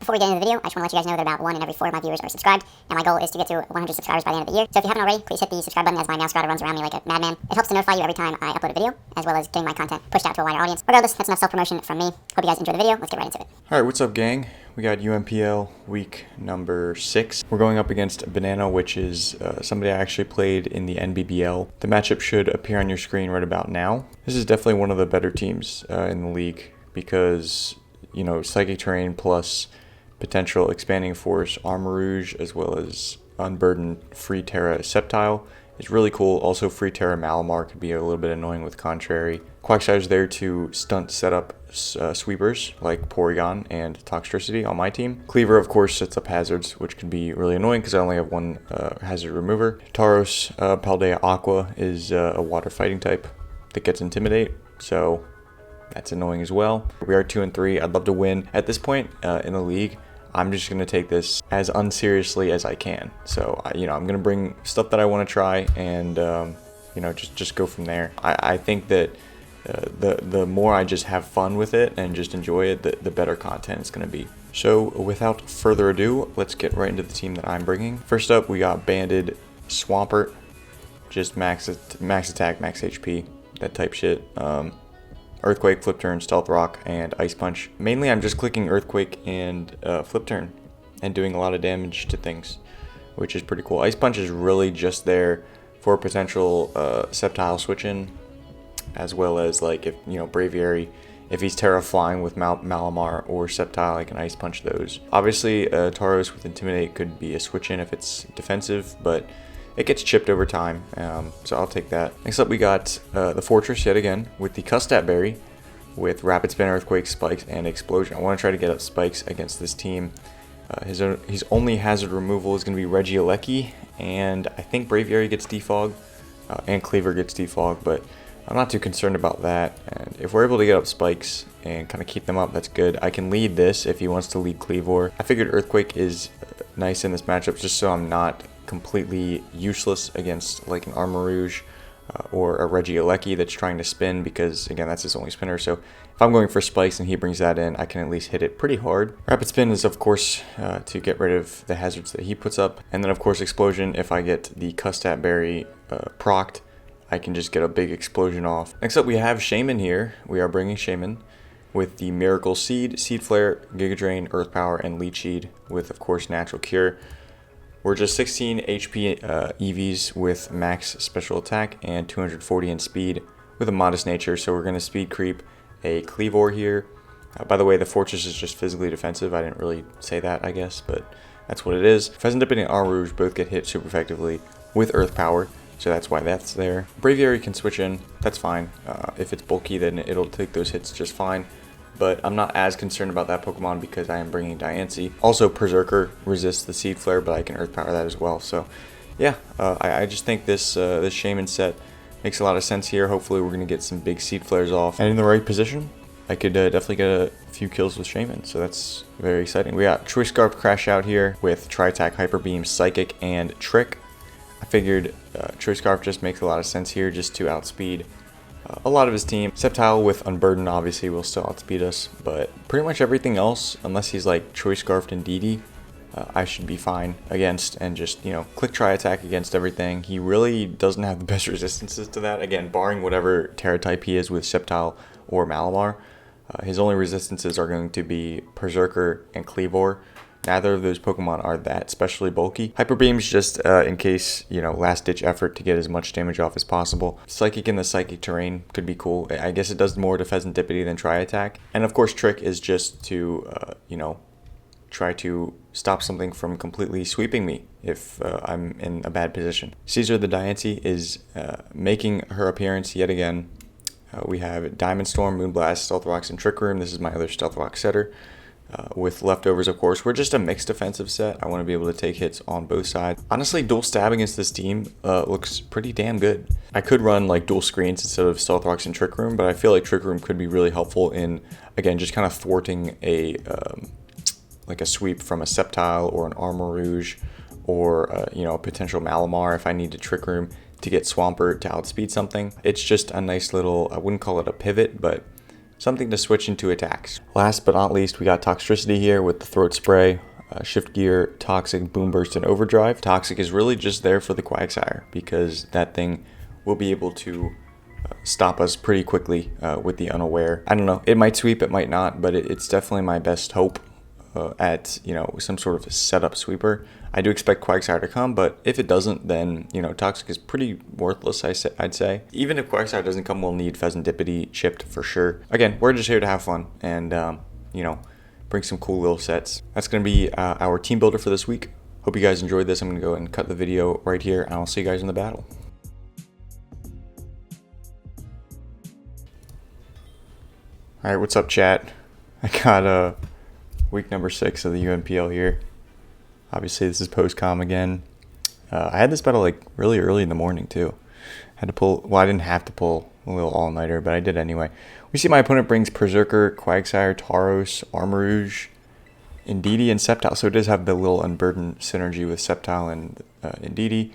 Before we get into the video, I just want to let you guys know that about 1 in every 4 of my viewers are subscribed, and my goal is to get to 100 subscribers by the end of the year. So if you haven't already, please hit the subscribe button as my mouse scrotter runs around me like a madman. It helps to notify you every time I upload a video, as well as getting my content pushed out to a wider audience. Regardless, that's enough self-promotion from me. Hope you guys enjoy the video. Let's get right into it. Alright, what's up, gang? We got UMPL week number 6. We're going up against Bonana, which is somebody I actually played in the NBBL. The matchup should appear on your screen right about now. This is definitely one of the better teams in the league because, you know, Psychic Terrain plus potential Expanding Force Armor Rouge, as well as Unburdened Free Tera Sceptile is really cool. Also, Free Tera Malamar could be a little bit annoying with Contrary. Coahced is there to stunt setup sweepers like Porygon and Toxtricity on my team. Cleaver, of course, sets up hazards, which can be really annoying because I only have one hazard remover. Tauros Paldea Aqua is a water fighting type that gets Intimidate, so that's annoying as well. We are 2 and 3. I'd love to win. At this point in the league, I'm just going to take this as unseriously as I can. So, I'm going to bring stuff that I want to try and, just go from there. I think that the more I just have fun with it and just enjoy it, the better content it's going to be. So, without further ado, let's get right into the team that I'm bringing. First up, we got Banded Swampert. Just max attack, max HP, that type shit. Earthquake, Flip Turn, Stealth Rock, and Ice Punch. Mainly I'm just clicking Earthquake and Flip Turn and doing a lot of damage to things, which is pretty cool. Ice Punch is really just there for potential Sceptile switch-in, as well as like if, Braviary, if he's Tera flying with Malamar or Sceptile, I can Ice Punch those. Obviously, Tauros with Intimidate could be a switch-in if it's defensive, but it gets chipped over time, so I'll take that. Next up, we got the Fortress yet again with the Custat Berry with Rapid Spin, Earthquake, Spikes, and Explosion. I want to try to get up Spikes against this team. His only hazard removal is going to be Regieleki, and I think Braviary gets Defog, and Cleaver gets Defog, but I'm not too concerned about that. And if we're able to get up Spikes and kind of keep them up, that's good. I can lead this if he wants to lead Cleavor. I figured Earthquake is nice in this matchup just so I'm not completely useless against like an Armor Rouge or a Regieleki that's trying to spin, because again, that's his only spinner. So if I'm going for Spikes and he brings that in, I can at least hit it pretty hard. Rapid Spin is of course to get rid of the hazards that he puts up, and then of course Explosion. If I get the Custat Berry procced, I can just get a big explosion off. Next up, we have Shaman here. We are bringing Shaman with the Miracle Seed, Seed Flare, Giga Drain, Earth Power, and Leech Seed with of course Natural Cure. We're just 16 HP EVs with max special attack and 240 in speed with a modest nature, so we're going to speed creep a Cleavor here. By the way, the Fortress is just physically defensive. I didn't really say that, I guess, but that's what it is. Pheasant Dipping and Armor Rouge both get hit super effectively with Earth Power, so that's why that's there. Braviary can switch in, that's fine. If it's bulky, then it'll take those hits just fine. But I'm not as concerned about that Pokemon because I am bringing Diancie. Also, Berserker resists the Seed Flare, but I can Earth Power that as well. So, yeah, I just think this Shaman set makes a lot of sense here. Hopefully, we're going to get some big Seed Flares off. And in the right position, I could definitely get a few kills with Shaman. So that's very exciting. We got Choice Scarf Crash out here with Tri-Attack, Hyper Beam, Psychic, and Trick. I figured Choice Scarf just makes a lot of sense here just to outspeed a lot of his team. Sceptile with Unburden obviously will still outspeed us, but pretty much everything else, unless he's like Choice Scarfed and DD, I should be fine against, and just, click Tri-Attack against everything. He really doesn't have the best resistances to that. Again, barring whatever Tera type he is with Sceptile or Malamar, his only resistances are going to be Berserker and Cleavor. Neither of those Pokemon are that especially bulky. Hyper Beam's just in case, last ditch effort to get as much damage off as possible. Psychic in the Psychic Terrain could be cool. I guess it does more to Pheasant Dippity than Tri-Attack. And of course Trick is just to, try to stop something from completely sweeping me if I'm in a bad position. Caesar the Diancie is making her appearance yet again. We have Diamond Storm, Moonblast, Stealth Rocks, and Trick Room. This is my other Stealth Rock setter. With leftovers, of course. We're just a mixed defensive set. I want to be able to take hits on both sides. Honestly, dual stab against this team looks pretty damn good. I could run like dual screens instead of Stealth Rocks and Trick Room, but I feel like Trick Room could be really helpful in, again, just kind of thwarting a sweep from a Sceptile or an Armor Rouge or a potential Malamar if I need to Trick Room to get Swampert to outspeed something. It's just a nice little, I wouldn't call it a pivot, but something to switch into attacks. Last but not least, we got Toxtricity here with the Throat Spray, Shift Gear, Toxic, Boom Burst, and Overdrive. Toxic is really just there for the Quagsire because that thing will be able to stop us pretty quickly with the Unaware. I don't know, it might sweep, it might not, but it's definitely my best hope at, you know, some sort of a setup sweeper. I do expect Quagsire to come, but if it doesn't, then, you know, Toxic is pretty worthless, I'd say. Even if Quagsire doesn't come, we'll need Pheasantipity chipped for sure. Again, we're just here to have fun and, you know, bring some cool little sets. That's going to be our team builder for this week. Hope you guys enjoyed this. I'm going to go ahead and cut the video right here, and I'll see you guys in the battle. Alright, what's up, chat? I got week number 6 of the UMPL here. Obviously, this is post-com again. I had this battle like really early in the morning too. Had to pull, well, I didn't have to pull a little all-nighter, but I did anyway. We see my opponent brings Berserker, Quagsire, Tauros, Armarouge, Indeedee, and Sceptile. So it does have the little Unburdened synergy with Sceptile and Indeedee.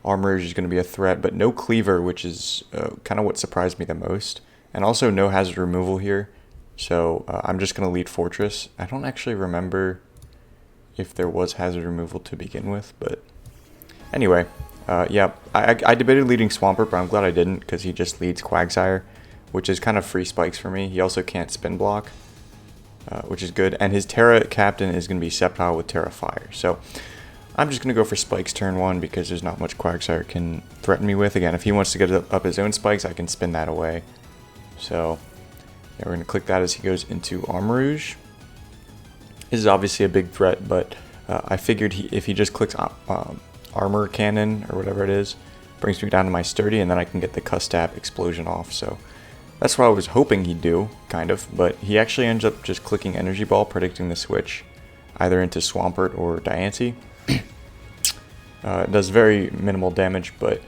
Armarouge is going to be a threat, but no Cleaver, which is kind of what surprised me the most. And also no hazard removal here. So I'm just going to lead Fortress. I don't actually remember if there was hazard removal to begin with, but anyway, yeah, I debated leading Swampert, but I'm glad I didn't because he just leads Quagsire, which is kind of free spikes for me. He also can't spin block, which is good, and his Tera captain is going to be Sceptile with Tera Fire. So I'm just going to go for spikes turn 1 because there's not much Quagsire can threaten me with. Again, if he wants to get up his own spikes, I can spin that away. So yeah, we're going to click that as he goes into Armarouge. This is obviously a big threat, but I figured if he just clicks Armor Cannon or whatever it is, brings me down to my Sturdy, and then I can get the Custap Explosion off. So that's what I was hoping he'd do, kind of, but he actually ends up just clicking Energy Ball, predicting the switch, either into Swampert or Diancie. It does very minimal damage, but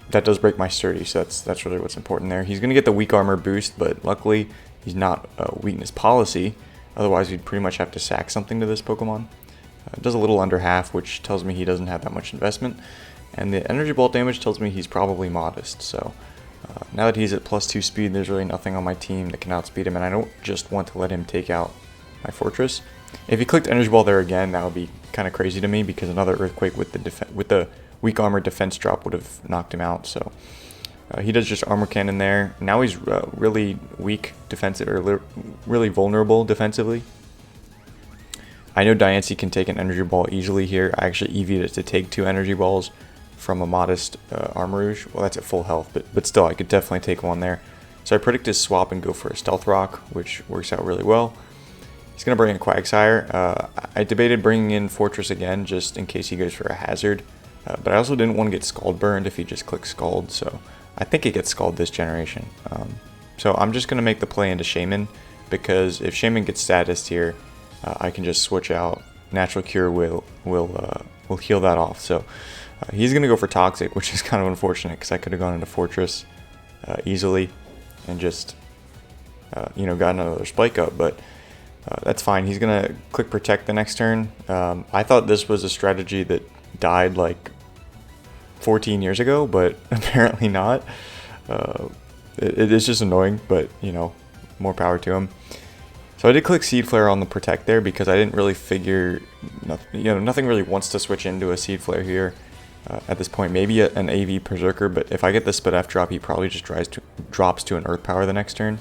that does break my Sturdy, so that's really what's important there. He's going to get the Weak Armor boost, but luckily he's not Weakness Policy. Otherwise, we'd pretty much have to sack something to this Pokemon. It does a little under half, which tells me he doesn't have that much investment. And the Energy Ball damage tells me he's probably modest. So now that he's at +2 speed, there's really nothing on my team that can outspeed him. And I don't just want to let him take out my Fortress. If he clicked Energy Ball there again, that would be kind of crazy to me because another Earthquake with the Weak Armor defense drop would have knocked him out. So he does just Armor Cannon there. Now he's really weak defensive, or really vulnerable defensively. I know Diancie can take an Energy Ball easily here. I actually EV'd it to take 2 Energy Balls from a modest Armarouge. Well, that's at full health, but still, I could definitely take one there. So I predict his swap and go for a Stealth Rock, which works out really well. He's going to bring in Quagsire. I debated bringing in Fortress again, just in case he goes for a hazard. But I also didn't want to get Scald burned if he just clicks Scald, so I think it gets Scald this generation. So I'm just going to make the play into Shaman, because if Shaman gets statused here, I can just switch out. Natural Cure will heal that off. So he's going to go for Toxic, which is kind of unfortunate because I could have gone into Fortress easily and just you know, gotten another spike up, but that's fine. He's going to click Protect the next turn. I thought this was a strategy that died like 14 years ago, but apparently not. It is just annoying, but you know, more power to him. So I did click Seed Flare on the Protect there because I didn't really figure, nothing really wants to switch into a Seed Flare here at this point. Maybe an AV Berserker, but if I get the Spit F drop, he probably just drops to an Earth Power the next turn.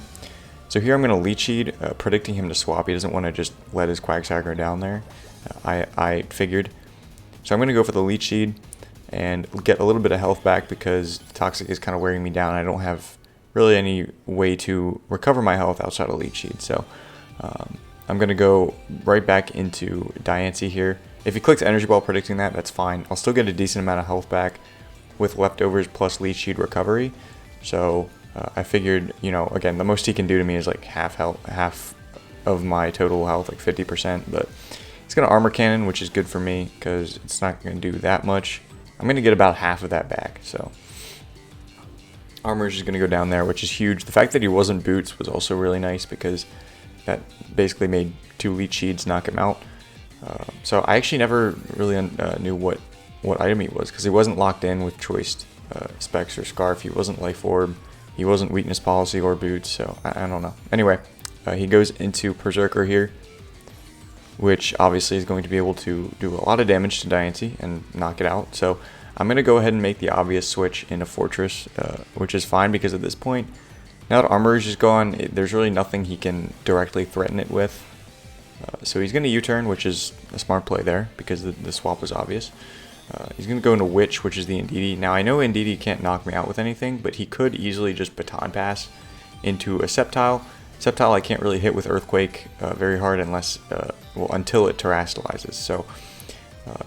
So here I'm going to Leech Seed, predicting him to swap. He doesn't want to just let his Quagsire go down there. I figured. So I'm going to go for the Leech Seed and get a little bit of health back because Toxic is kind of wearing me down. I don't have really any way to recover my health outside of Leech Seed. So I'm going to go right back into Diancie here. If he clicks Energy Ball predicting that, that's fine. I'll still get a decent amount of health back with leftovers plus Leech Seed recovery. So I figured, you know, again, the most he can do to me is like half of my total health, like 50%. But it's going to Armor Cannon, which is good for me because it's not going to do that much. I'm going to get about half of that back. So Armor is going to go down there, which is huge. The fact that he wasn't Boots was also really nice because that basically made 2 Leech Seeds knock him out. So I actually never really knew what item he was because he wasn't locked in with Choiced Specs or Scarf. He wasn't Life Orb. he wasn't weakness policy or boots, so I don't know. Anyway, he goes into Berserker here, which obviously is going to be able to do a lot of damage to Diancie and knock it out. So I'm going to go ahead and make the obvious switch into Fortress, which is fine because at this point, now that Armor is gone, there's really nothing he can directly threaten it with. So he's going to U-turn, which is a smart play there because the swap was obvious. He's going to go into Witch, which is the Indeedee. Now I know Indeedee can't knock me out with anything, but he could easily just baton pass into a Sceptile. Sceptile I can't really hit with Earthquake very hard unless, well, until it terastallizes. So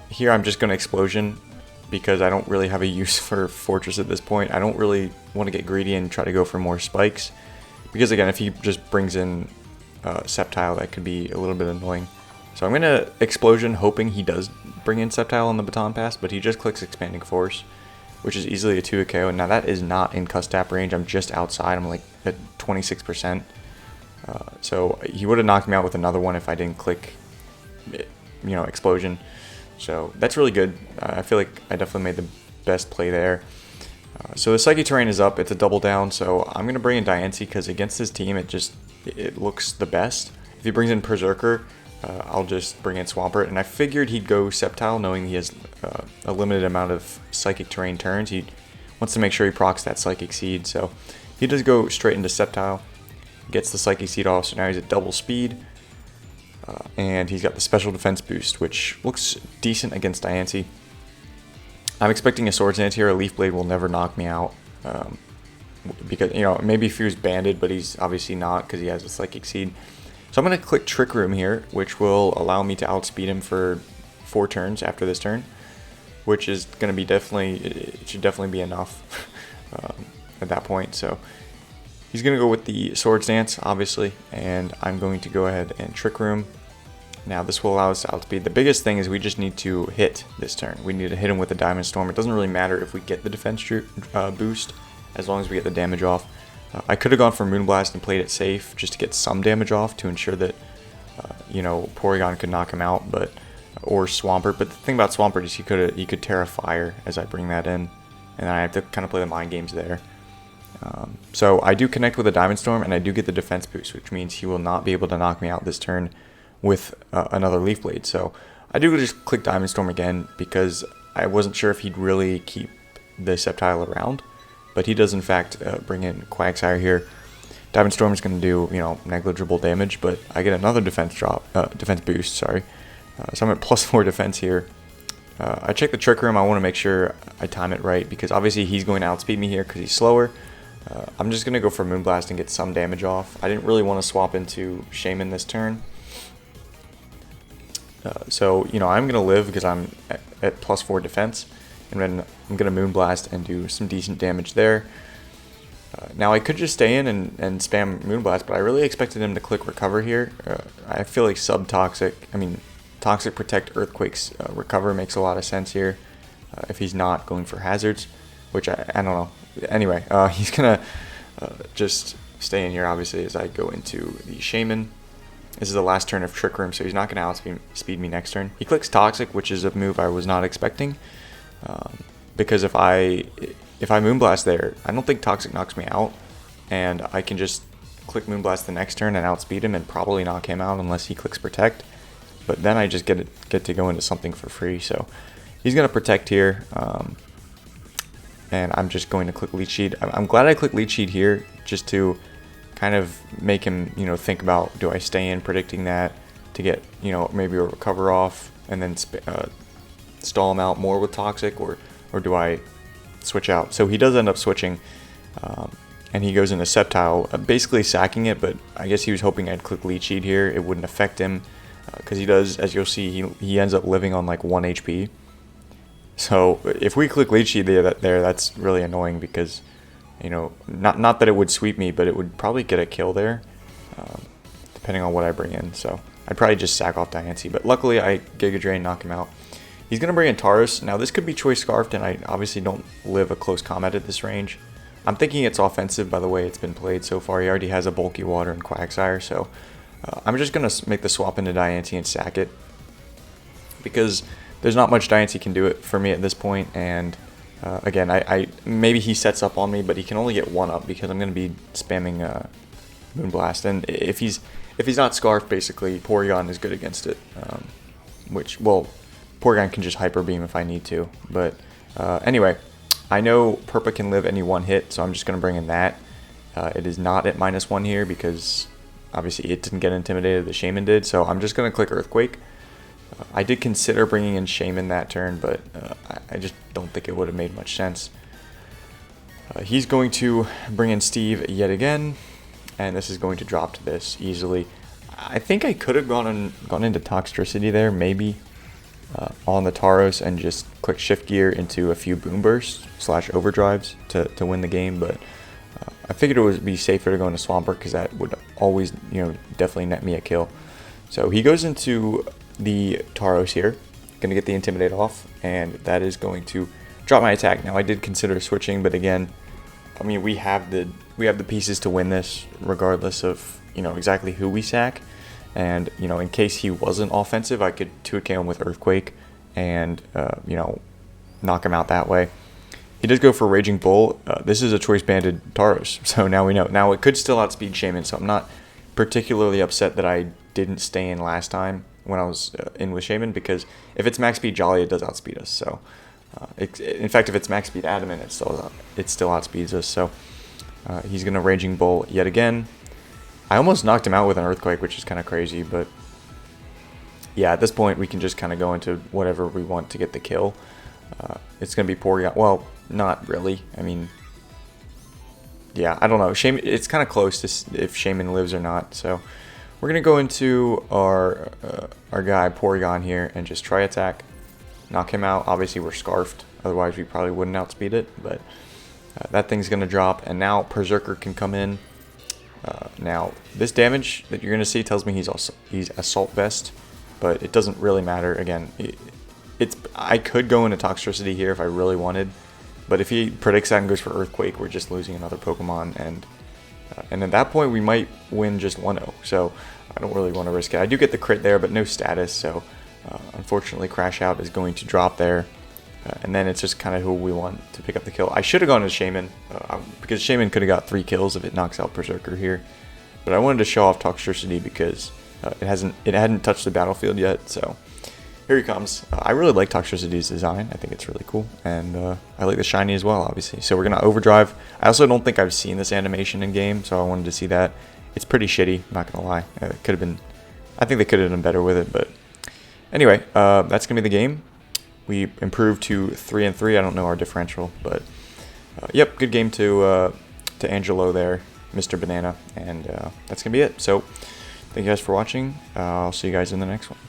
here I'm just going to Explosion because I don't really have a use for Fortress at this point. I don't really want to get greedy and try to go for more spikes. Because again, if he just brings in Sceptile, that could be a little bit annoying. So I'm going to Explosion, hoping he does bring in Sceptile on the baton pass, but he just clicks Expanding Force, which is easily a 2 KO. Now that is not in cuss tap range. I'm just outside. I'm like at 26%. So he would have knocked me out with another one if I didn't click, Explosion. So that's really good. I feel like I definitely made the best play there. So the Psychic Terrain is up. It's a double down. So I'm going to bring in Diancie because against his team, it looks the best. If he brings in Berserker, I'll just bring in Swampert. And I figured he'd go Sceptile, knowing he has a limited amount of Psychic Terrain turns. He wants to make sure he procs that Psychic Seed. So he does go straight into Sceptile. Gets the Psychic Seed off, so now he's at double speed. And he's got the special defense boost, which looks decent against Diancie. I'm expecting a Swords Dance here. A Leaf Blade will never knock me out. Because, maybe if he was banded, but he's obviously not because he has a Psychic Seed. So I'm going to click Trick Room here, which will allow me to outspeed him for 4 turns after this turn. Which is going to be it should definitely be enough at that point. So he's going to go with the Swords Dance, obviously, and I'm going to go ahead and Trick Room. Now this will allow us to outspeed. The biggest thing is we just need to hit this turn. We need to hit him with a Diamond Storm. It doesn't really matter if we get the defense boost, as long as we get the damage off. I could have gone for Moonblast and played it safe, just to get some damage off to ensure that, Porygon could knock him out, or Swampert. But the thing about Swampert is he could Tera Fire as I bring that in, and I have to kind of play the mind games there. So I do connect with a Diamond Storm, and I do get the defense boost, which means he will not be able to knock me out this turn with another Leaf Blade. So I do just click Diamond Storm again because I wasn't sure if he'd really keep the Sceptile around, but he does in fact bring in Quagsire here. Diamond Storm is going to do negligible damage, but I get another defense boost. Sorry, so I'm at +4 defense here. I check the Trick Room. I want to make sure I time it right because obviously he's going to outspeed me here because he's slower. I'm just going to go for Moonblast and get some damage off. I didn't really want to swap into Shaman this turn. So, I'm going to live because I'm at +4 defense. And then I'm going to Moonblast and do some decent damage there. Now I could just stay in and spam Moonblast, but I really expected him to click Recover here. I feel like Toxic Protect Earthquakes Recover makes a lot of sense here. If he's not going for hazards, which I don't know. Anyway, he's going to just stay in here, obviously, as I go into the Shaman. This is the last turn of Trick Room, so he's not going to outspeed me next turn. He clicks Toxic, which is a move I was not expecting. Because if I Moonblast there, I don't think Toxic knocks me out. And I can just click Moonblast the next turn and outspeed him and probably knock him out unless he clicks Protect. But then I just get to go into something for free. So he's going to Protect here. And I'm just going to click Leech Seed. I'm glad I clicked Leech Seed here just to kind of make him, think about, do I stay in predicting that to get, maybe a Recover off and then stall him out more with Toxic, or do I switch out? So he does end up switching, and he goes into Sceptile, basically sacking it, but I guess he was hoping I'd click Leech Seed here. It wouldn't affect him, because he does, as you'll see, he ends up living on like 1 HP. So if we click Leech Seed there, that's really annoying because, not that it would sweep me, but it would probably get a kill there, depending on what I bring in. So I'd probably just sack off Diancie, but luckily I Giga Drain, knock him out. He's going to bring in Taurus. Now this could be Choice Scarfed, and I obviously don't live a close combat at this range. I'm thinking it's offensive by the way it's been played so far. He already has a Bulky Water and Quagsire, so I'm just going to make the swap into Diancie and sack it. Because there's not much Diancie can do it for me at this point, and Again, maybe he sets up on me, but he can only get 1 up because I'm going to be spamming Moonblast. And if he's not Scarf, basically, Porygon is good against it. Well, Porygon can just Hyper Beam if I need to. But anyway, I know Purpa can live any 1 hit, so I'm just going to bring in that. It is not at -1 here because obviously it didn't get intimidated, the Shaman did. So I'm just going to click Earthquake. I did consider bringing in Shaman that turn, but I just don't think it would have made much sense. He's going to bring in Steve yet again, and this is going to drop to this easily. I think I could have gone into Toxtricity there, maybe, on the Tauros and just click Shift Gear into a few Boom Bursts / Overdrives to win the game, but I figured it would be safer to go into Swampert because that would always, definitely net me a kill. So he goes into the Tauros here, gonna get the Intimidate off, and that is going to drop my attack. Now I did consider switching, but again, I mean we have the pieces to win this regardless of exactly who we sack, and in case he wasn't offensive, I could 2k him with Earthquake and knock him out that way. He does go for Raging Bull. This is a choice banded Tauros, so now we know. Now it could still outspeed Shaman, so I'm not particularly upset that I didn't stay in last time when I was in with Shaman, because if it's max speed Jolly, it does outspeed us. So in fact, if it's max speed Adamant, it still outspeeds us. So he's gonna Raging Bull yet again. I almost knocked him out with an Earthquake, which is kind of crazy, but yeah, at this point we can just kind of go into whatever we want to get the kill. It's gonna be Porygon. Well, not really. I mean, yeah, I don't know. Shaman, it's kind of close to if Shaman lives or not. So we're gonna go into our guy Porygon here and just try attack, knock him out. Obviously we're Scarfed, otherwise we probably wouldn't outspeed it. But that thing's gonna drop, and now Berserker can come in. Now this damage that you're gonna see tells me he's Assault Vest, but it doesn't really matter. Again, I could go into Toxtricity here if I really wanted, but if he predicts that and goes for Earthquake, we're just losing another Pokemon, and at that point we might win just 1-0. So I don't really want to risk it. I do get the crit there, but no status, so unfortunately Crash Out is going to drop there, and then it's just kind of who we want to pick up the kill. I should have gone to Shaman, because Shaman could have got 3 kills if it knocks out Berserker here, but I wanted to show off Toxtricity because it hadn't touched the battlefield yet. So here he comes. I really like Toxtricity's design. I think it's really cool, and I like the shiny as well, obviously. So we're gonna Overdrive. I also don't think I've seen this animation in game, so I wanted to see that. It's pretty shitty, I'm not gonna lie. It could have been. I think they could have done better with it, but anyway, that's gonna be the game. We improved to 3-3. I don't know our differential, but yep, good game to Angelo there, Mr. Banana, and that's gonna be it. So thank you guys for watching. I'll see you guys in the next one.